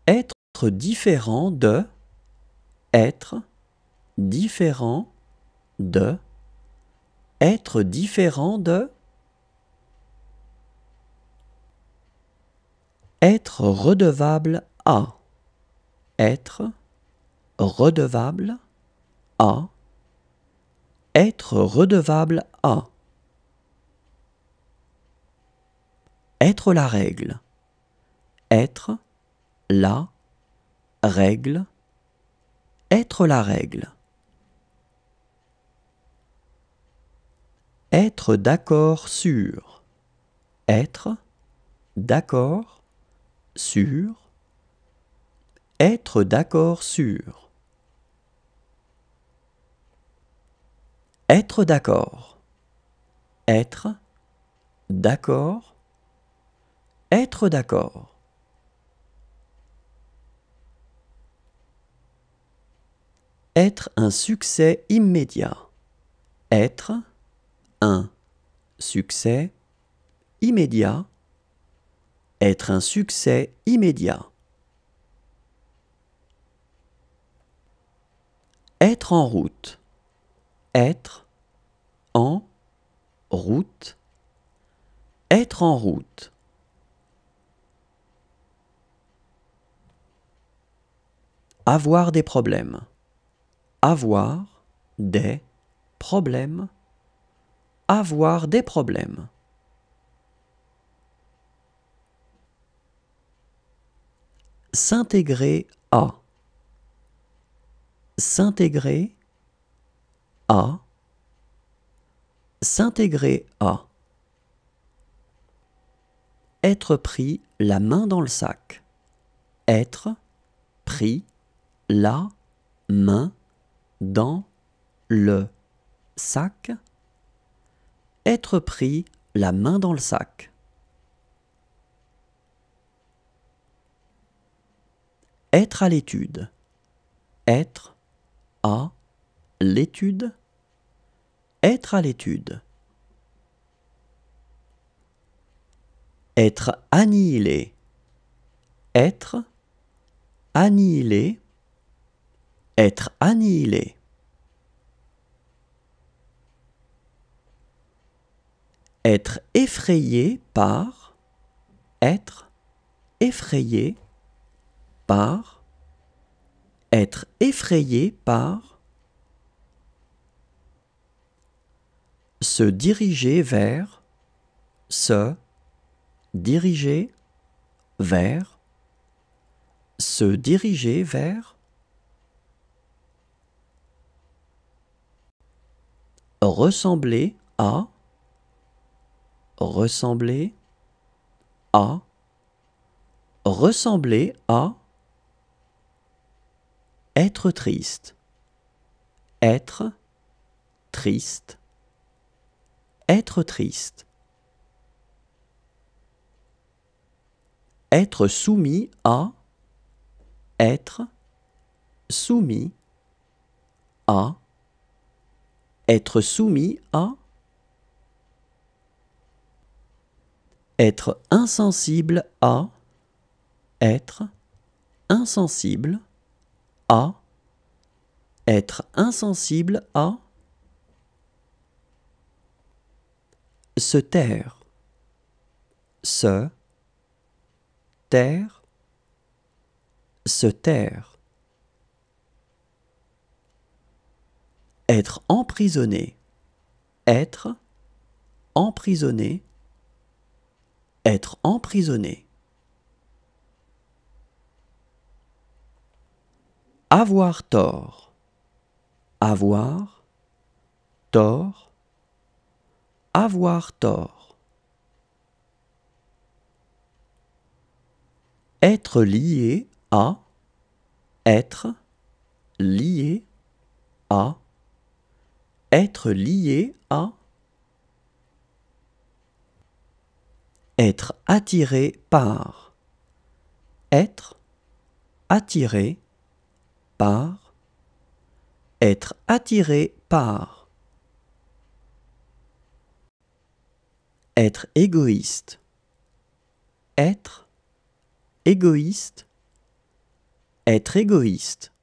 Être différent de, être différent de, être différent de, être redevable à, être redevable à, être redevable à, être la règle, être la règle, être la règle. Être d'accord sur, être d'accord sur, être d'accord sur. Être d'accord, être d'accord, être d'accord. Être un succès immédiat, être un succès immédiat, être un succès immédiat. Être en route, être en route, être en route. Avoir des problèmes, avoir des problèmes, avoir des problèmes. S'intégrer à, s'intégrer à, s'intégrer à. Être pris la main dans le sac, être pris la main dans le sac, être pris la main dans le sac. Être à l'étude, être à l'étude, être à l'étude. Être annihilé, être annihilé, être annihilé. Être effrayé par, être effrayé par, être effrayé par. Se diriger vers, se diriger vers, se diriger vers. Ressembler à, ressembler à, ressembler à. Être triste, être triste, être triste. Être soumis à, être soumis à, être soumis à. Être insensible à, être insensible à, être insensible à. Se taire, se taire, se taire. Être emprisonné, être emprisonné, être emprisonné. Avoir tort, avoir tort, avoir tort. Être lié à, être lié à, être lié à. Être attiré par, être attiré par, être attiré par. Être égoïste, être égoïste, être égoïste.